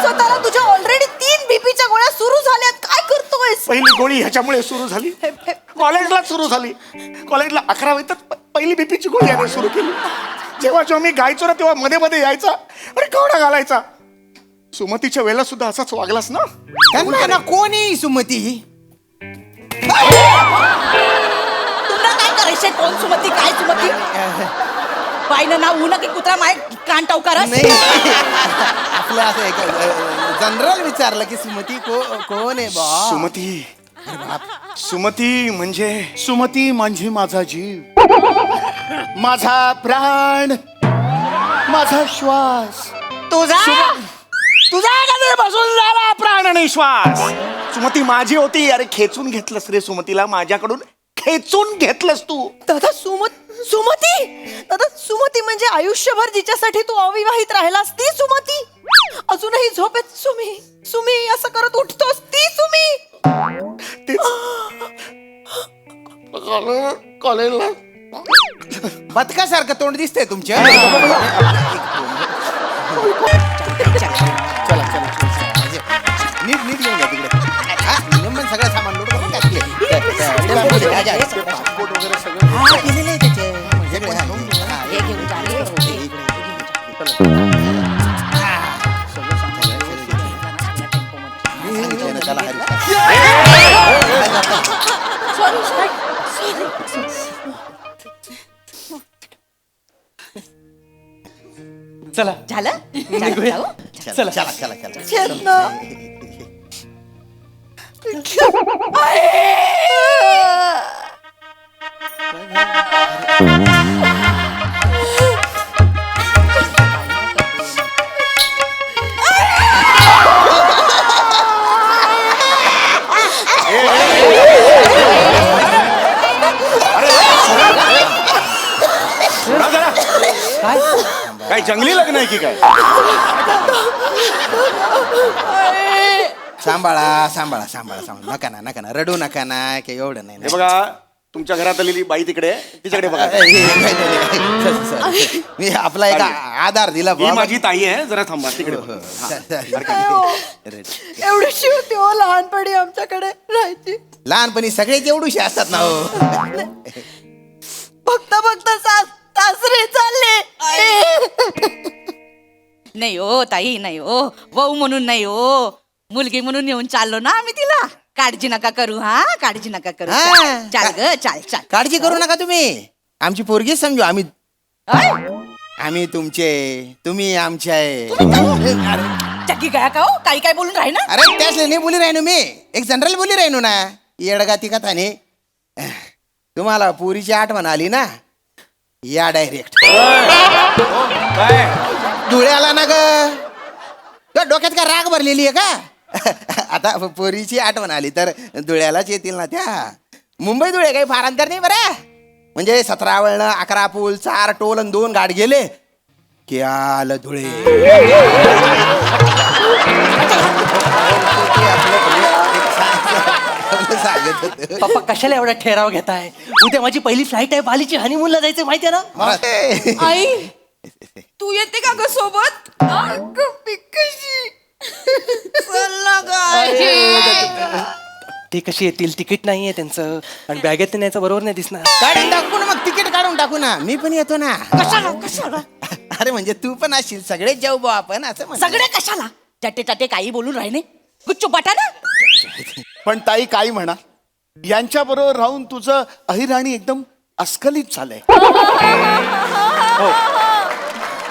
स्वतःला तुझ्या ऑलरेडी 3 बीपीच्या गोळ्या सुरू झाल्यात. काय करतोयस? पहिली गोळी ह्याच्यामुळे सुरू झाली. कॉलेजला सुरू झाली. कॉलेजला 11वीत पहिली बीपीची गोळी याने सुरू केली. जेव्हा जेव्हा मी गायचो ना तेव्हा मध्ये मध्ये यायचा अरे केवढा घालायचा. सुमतीच्या वेळेला सुद्धा असाच वागलास ना. त्यांना कोण आहे सुमती? तुला काय करायचंय? कोण सुमती? काय सुमती? पाहिलं ना ऊन की कुत्रा माय कान टावकारस. नाही आपलं असं एक जनरल विचारलं की सुमती कोण आहे बा? सुमती म्हणजे माझा जीव, माझा प्राण, माझा श्वास. तुझा कधी बसून झाला प्राण आणि श्वास. सुमती माझी होती. अरे खेचून घेतलंस रे सुमतीला माझ्याकडून. खेचून घेतलंस तू. दादा सुमती दादा सुमती म्हणजे आयुष्यभर जिच्यासाठी तू अविवाहित राहिलास ती सुमती. अजूनही झोपेत सुमी असं करत उठतोस ती सुमी. कॉलेजला बदकासारखं तोंड दिसतंय तुमच्या. चला नीट घेऊन जा तिकडे. नियमन सगळं सामान लोड करून टाकले. पासपोर्ट वगैरे सगळं चला झालं चला चला चला चला. चेतना. काय जंगली लग्न आहे की काय? सांभाळा नका ना रडू नका ना की एवढं नाही. हे बघा तुमच्या घरात आलेली बाई तिकडे तिच्याकडे बघा. मी आपला एक आधार दिला. ही माझी ताई आहे. जरा थांबा तिकडे. एवढीशी होती हो लहानपणी आमच्याकडे राहायची. लहानपणी सगळेच एवढूशी असतात ना हो. फक्त सासरे चालले. नाही हो ताई नाही हो. वहू म्हणून नाही हो. मुलगी म्हणून येऊन चाललो ना आम्ही तिला. काळजी नका करू. काळजी नका करू. चाल ग चाल. काळजी करू नका तुम्ही. आमची पोरगी समजू. आम्ही तुमचे, तुम्ही आमचे. चक्की गया का हो? काही बोलून राही ना. अरे त्याच नाही बोली राहिनो मी. एक जनरल बोली राहिनो ना. येडगाती कथाने तुम्हाला पुरीची आठवण आली ना या डायरेक्ट धुळ्याला ना ग. डोक्यात का राग भरलेली आहे का? आता पोरीची आठवण आली तर धुळ्यालाच येतील ना त्या. मुंबई धुळे काही फार अंतर नाही बरं. म्हणजे 17 वळणं 11 पूल 4 टोल आणि 2 गाड गेले की आलं धुळे. पप्पा कशाला एवढा ठेराव घेताय? उद्या माझी पहिली फ्लाईट आहे. बालीची हनीमूनला जायचं माहितीये ना. आई तू येते का ग सोबत? ते कशी येतील? तिकीट नाहीये त्यांचं आणि बॅगेत न्यायचं बरोबर नाही दिसणार. काढून टाकू ना मग. तिकीट काढून टाकू ना. मी पण येतो ना. कशाला? अरे म्हणजे तू पण असशील. सगळेच जाऊ बा आपण असं म्हण. सगळे कशाला? चटे काही बोलून राही नाही. गुच्चू बाटा ना. पण ताई काही म्हणा यांच्या बरोबर राहून तुझं अहिराणी एकदम अस्खलित झालंय. हो.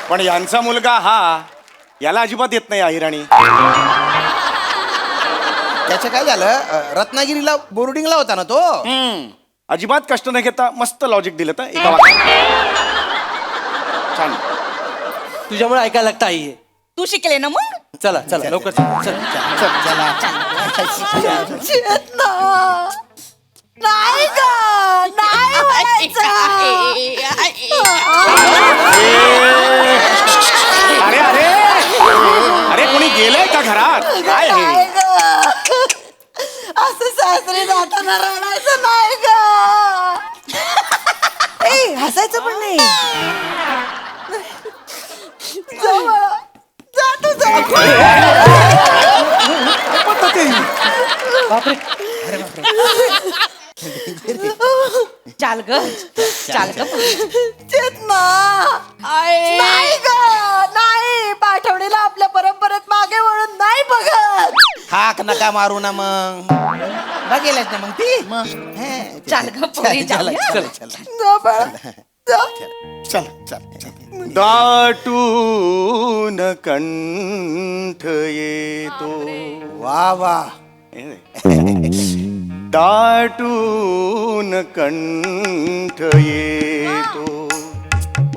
पण यांचा मुलगा याला अजिबात येत नाही अहिराणी. त्याचं काय झालं? रत्नागिरीला बोर्डिंगला होता ना तो. अजिबात कष्ट न घेता मस्त लॉजिक दिलं तर एका वाक्यात. छान. तुझ्यामुळे ऐकायला लागतं आई. तू शिकले ना मग. चला लवकर चला चेतना नाही का नाही व्हायचं. अरे अरे अरे कोणी गेलंय का घरात? काय हे? नाही गं. असं सासरे जाताना रडायचं नाही ग. हसायचं पण नाही. जा तू जा. बापरे. चाल ग चाल ग चेतना नाही ग नाही, पाठवणीला आपल्या परंपरेत मागे वळून नाही बघत. हाक नका मारू ना मग. बघेलच ना मग ती. हे, चाल ग पोरी, चला, जाऊया. चला, चला. जा बाळा, जा. चल चल दाटून कंठ येतो. वा वा. दाटून कंठ येतो,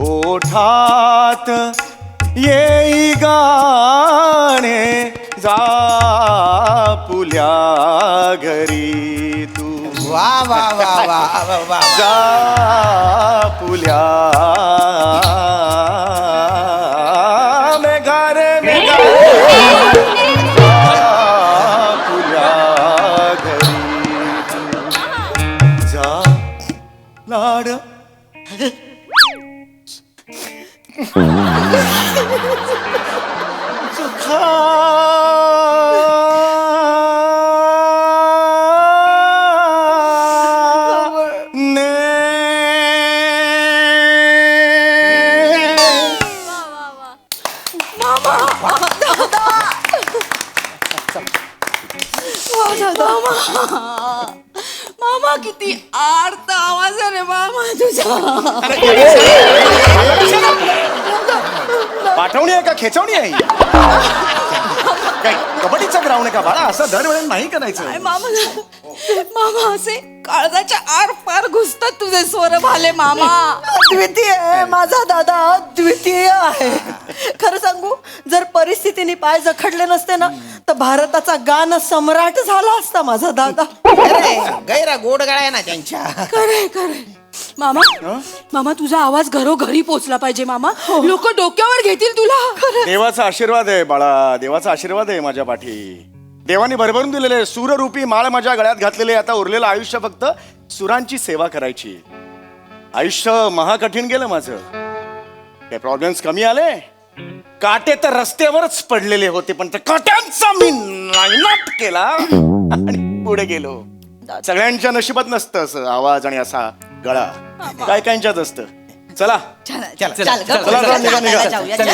ओठात येई गाणे जापुल्या घरी तू. वा वा वा वा वा वा. जापुल्या मेघारे लाड सुखा ने मामा किती आर्त आवाज आहे रे मामा तुझा. पाठवणी आहे का खेचवणी आहे? काय कबड्डीचा ग्राउंड आहे का बाळा? असं दरवेळेला नाही करायचं. मामा मामा असे काळजाच्या आर पार घुसतात तुझे स्वर भाले मामा. अद्वितीय आहे माझा दादा, अद्वितीय आहे. खरं सांगू, जर परिस्थितीने पाय जखडले नसते ना तर भारताचा गान सम्राट झाला असता माझा दादा. अरे, गैरा गोड गळा आहे ना त्यांच्या. खरे खरे मामा मामा तुझा आवाज घरोघरी पोचला पाहिजे मामा. लोक डोक्यावर घेतील तुला. देवाचा आशीर्वाद आहे बाळा, देवाचा आशीर्वाद आहे माझ्या पाठी. देवाने भरभरून दिलेले सूररूपी माळ माझ्या गळ्यात घातलेले. आता उरलेलं आयुष्य फक्त सुरांची सेवा करायची. आयुष्य महाकठीण गेलं माझं. काही प्रॉब्लेम्स कमी आले. काटे तर रस्त्यावरच पडलेले होते, पण त्या काट्यांचा मी नायनाट केला आणि पुढे गेलो. सगळ्यांच्या नशिबात नसतं असं आवाज आणि असा गळा, काय काहींच्याच असतं. चला चाल चला, ग, चला, चला, निघा, निघा. जाऊया, चल.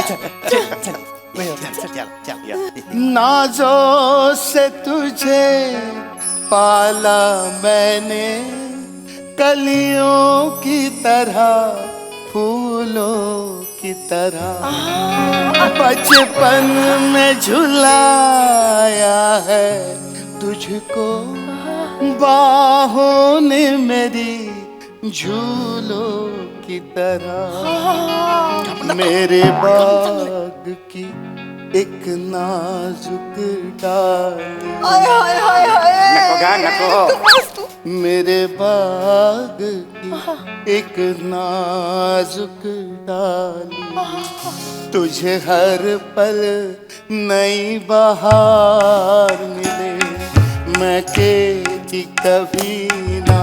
या. नाजों से तुझे पाला मैंने, कलियों की तरह फूलों की तरह बचपन में झुलाया है तुझको, बाहों ने मेरी झूलों की तरह मेरे बाग की एक नाजुक डाली, हाय हाय हाय हाय. नको गा, नको. मेरे बाग की एक नाजुक डाली, तुझे हर पल नई बहार मिले, मैं के कभी ना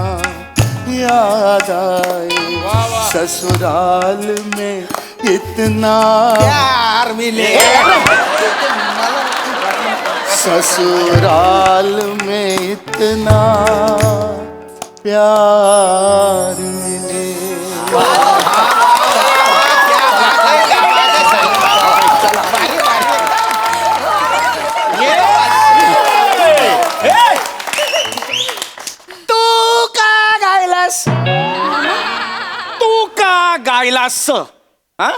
याद आए ससुराल में इतना प्यार मिले. ससुराल में इतना प्यार मिले. तू का गायलास? तू का गायलास? हा,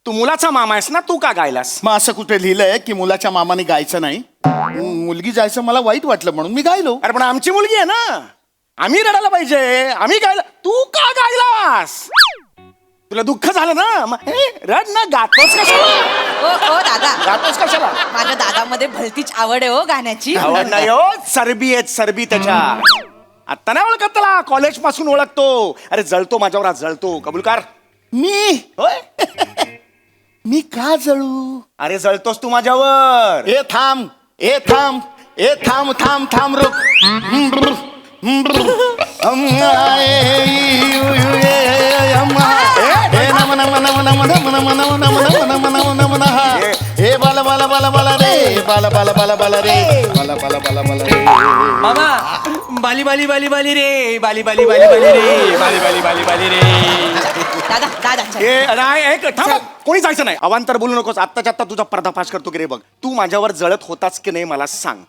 तू मुलाचा मामा आहेस ना, तू का गायलास? मग असं कुठे लिहिलंय की मुलाच्या मामाने गायचं नाही? मुलगी जायचं मला वाईट वाटलं म्हणून मी गायलो. अरे पण आमची मुलगी आहे ना, आम्ही रडायला पाहिजे. आम्ही गायला, तू का गायलास? तुला दुःख झालं ना, मग हे, रड ना. गातोस कशाला? ओ दादा, गातोस कशाला? माझ्या दादामध्ये भलतीच आवड आहे हो गाण्याची. आवड नाही हो, चरबी आहे चरबी त्याच्या. आता नाही ओळखत त्याला, कॉलेज पासून ओळखतो. अरे जळतो माझ्यावर, आज जळतो. कबूलकार. मी होय. मी का जळू? अरे जळतोस तू माझ्यावर. ए थांब, ए थांब, ए थांब थांब थांब रुक. ए बाला बाला बाला बाला बाला रे बाला बाला बाला बाला रे बाला बाला बाला बाला रे. मामा बाली बाली बाली बाली रे बाली बाली बाली बाली रे बाली बाली बाली बाली रे. दादा दादा चल. नाही एक थांब कोणी जायचं नाही अवांतर बोलू नकोस आत्ताच्या आत्ता तुझा पर्दाफाश करतो की रे बघ तू माझ्यावर जळत होताच की नाही मला सांग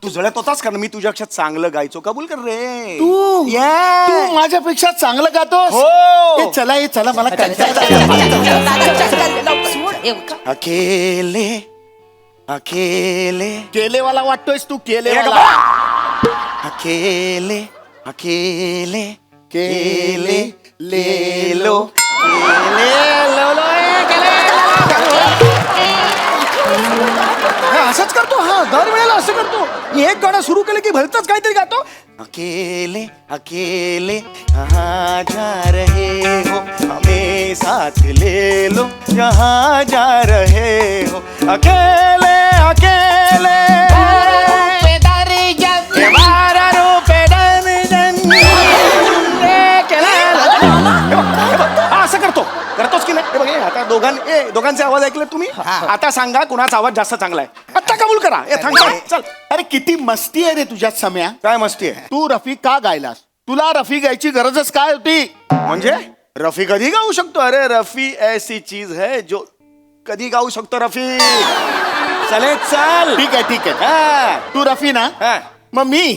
तू जळत होतास कारण मी तुझ्यापेक्षा चांगलं गायचो कबूल कर रे तू Yeah. तू माझ्यापेक्षा चांगलं गातोस हो. ए, चला ये चला मला कंटाळा दादा, चल, चल, लवकर. सोड. ए, का- अकेले अकेले केलेवाला वाटतोयस तू एक केलेवाला बार. अकेले अकेले केले ले लो केले लो लो ए, केले. हा, असंच करतो हा दरवेळेला असं करतो एक गाणं सुरू केलं की भलतच काहीतरी गातो. अकेले अकेले कहाँ जा रहे हो हमें साथ ले लो जहाँ जा रहे हो अकेले अकेले असं करतोस की नाही हे बघ, हे आता दोघांचे आवाज ऐकले तुम्ही आता सांगा कुणाचा आवाज जास्त चांगला आहे आता कबूल करा ए थांब थांब, चल अरे किती मस्ती आहे रे तुझ्यात सम्या काय मस्ती आहे तू रफी का गायलास तुला रफी गायची गरजच काय होती म्हणजे रफी कधी गाऊ शकतो अरे रफी ऐसी चीज है जो कधी गाऊ शकतो रफी चले चल ठीक आहे हा. तू रफी ना हा. मग मी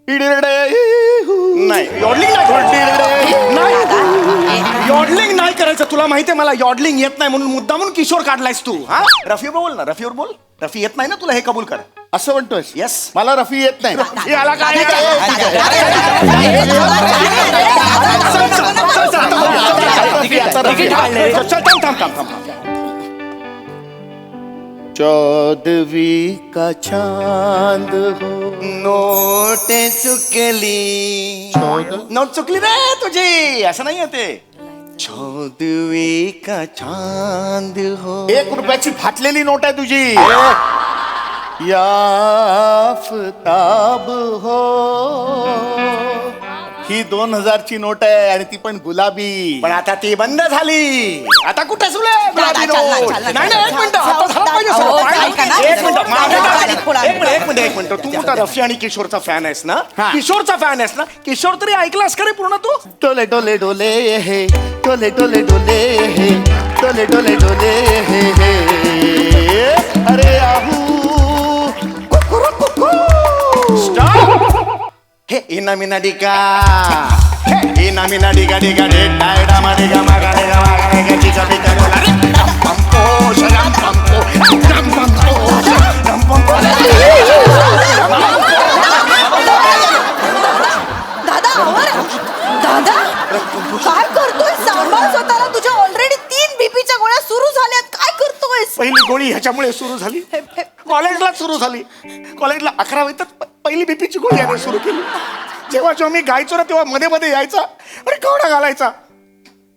नाही यॉडलिंग नाही यॉडलिंग नाही करायचं तुला माहितीये मला यॉडलिंग येत नाही म्हणून मुद्दामून किशोर काढलायस तू हा रफी बोल ना रफीवर बोल रफी येत नाही ना तुला हे कबूल कर असं म्हणतोयस Yes. मला रफी येत नाही रफी आला काय चौदवी का चांद हो नोट चुकली नोट चुकली रे तुझी असं नाही येते चौदवी का चांद हो 1 रुपयाची फाटलेली नोट आहे तुझी याफ्ताब हो ही 2000 ची नोट आहे आणि ती पण गुलाबी पण आता ती बंद झाली आता कुठे सुले दादा, चल ना, चल ना. नाही नाही, एक मिनिट आता झालं पाहिजे अहो, सर. ऐका ना. एक मिनिट माझ्या दादा, दादा, थोडा एक मिनिट एक मिनिट तू मोठा रफी आणि किशोरचा फॅन आहेस ना हा. किशोरचा फॅन आहेस ना किशोर तरी ऐकलास का रे पूर्ण तू डोले डोले डोले हे डोले डोले डोले हे डोले डोले डोले हे अरे आहू हे इना मिना डिका हे इना मिना डिका डिका डे डायडा मा डिगा मागा डिगा मागा डिगा चिका पिका बोला रे रम पम पो शरम पम पो रम पम पो रम पम पो दादा आवर. दादा काय करतोय सांभाळ स्वतःला तुझ्या ऑलरेडी 3 बीपीच्या गोळ्या सुरू झाल्यात काय करतोयस पहिली गोळी ह्याच्यामुळे सुरू झाली कॉलेजला सुरू झाली कॉलेजला 11वीतच पहिली बीपीची गोळी याने सुरू केली जेव्हा मी गायचो ना तेव्हा मध्ये मध्ये यायचा अरे केवढा घालायचा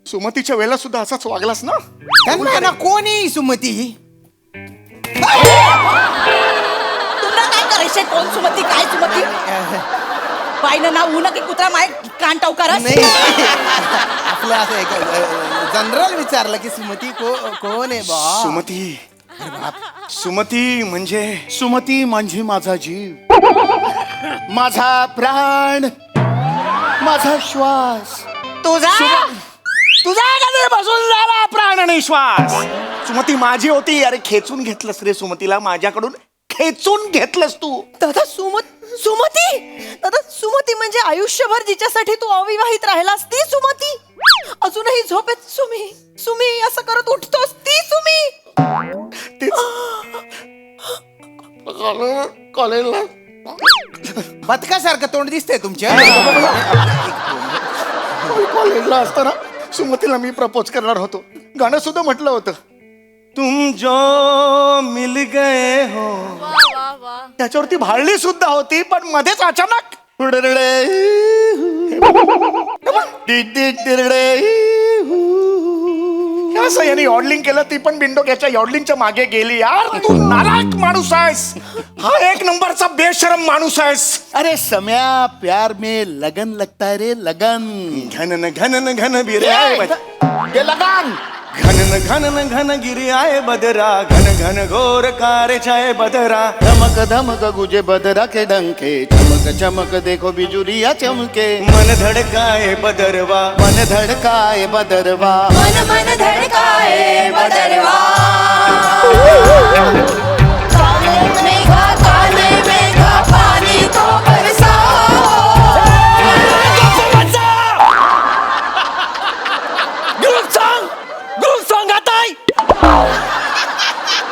सुमतीच्या वेळेला सुद्धा असाच वागलास ना त्यांना ना कोणी सुमती तुला काय करायचंय कोण सुमती काय सुमती पाहिलं ना ऊन की कुत्रा माय कान टावकारस नाही आपलं असं एक जनरल विचारलं की सुमती कोण आहे बा सुमती सुमती म्हणजे सुमती म्हणजे माझा जीव माझा प्राण माझा श्वास तुझा कधी बसून झाला प्राण आणि श्वास सुमती माझी होती अरे खेचून घेतलंस रे सुमतीला माझ्याकडून खेचून घेतलंस तू दादा सुमती दादा सुमती म्हणजे आयुष्यभर जिच्यासाठी तू अविवाहित राहिलास ती सुमती अजूनही झोपेत सुमी असं करत उठतोस ती सुमी कॉलेजला बदकासारखं तोंड दिसतंय तुमच्या कॉलेजला असताना सुमतीला मी प्रपोज करणार होतो गाणं सुद्धा म्हटलं होतं तुम जो मिल गए हो त्याच्यावरती भाळली सुद्धा होती पण मध्येच अचानक असं याने यॉडलिंग केलं ती पण बिंडोक्याच्या यॉडलिंगच्या मागे गेली यार तू नालायक माणूस आहेस हा 1 नंबरचा बेशरम माणूस आहेस अरे सम्या प्यार में लगन लगता है रे लगन घन घन घन बिरे ये लगान घनन घनन घन गिरी आए बदरा घन घन घोर कार छाए बदरा धमक धमक गुजे बदरा के डंके चमक चमक देखो बिजुरिया चमके मन धड़काए बदरवा मन धड़काए बदरवा मन मन धड़काए बदरवा काले मेघा पानी तो बरसाओ ग्रुप सॉन्ग आता है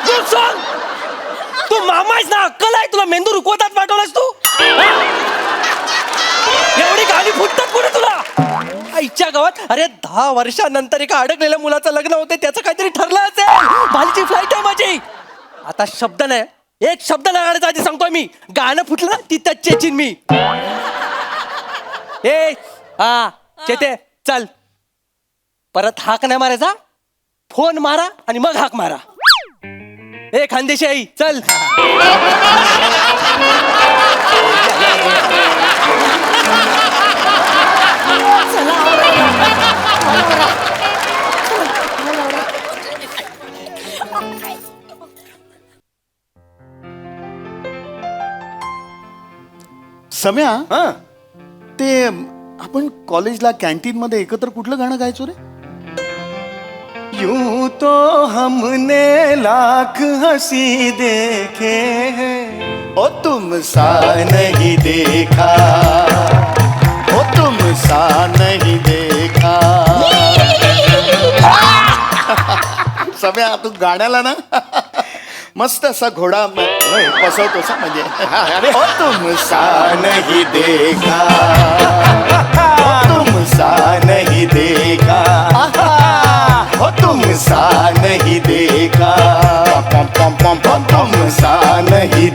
ग्रुप सॉन्ग तू मामा आहेस ना अक्कल आहे तुला मेंदू रुकवतात पाठवलास तू एवढी गाणी फुटतात पुढे तुला आईच्या गावात अरे 10 वर्षानंतर एका अडकलेल्या मुलाचं लग्न होते त्याचं काहीतरी ठरलं असेल बालीची फ्लाईट आहे माझी आता शब्द नाही एक शब्द नाही काढायचा आधी सांगतोय मी गाणं फुटलं ना तिथंच चेचीन मी ए हा चेते चल परत हाक नाही मारायचा फोन मारा आणि मग हाक मारा ए खानदेशी आई चल सम्या हा ते आपण कॉलेजला कॅन्टीन मध्ये एकत्र कुठलं गाणं गायचो रे यूं तो हमने लाख हंसी देखे हैं ओ तुम सा नहीं देखा ओ तुम सा नहीं देखा सम्या तू गाण्याला ना मस्त असा घोडा बसवतोस हा म्हणजे ओ तुम सा नहीं देखा ओ तुम सा नहीं देखा हो तुम सा नहीं देखा पम पम पम पम तुम सा नहीं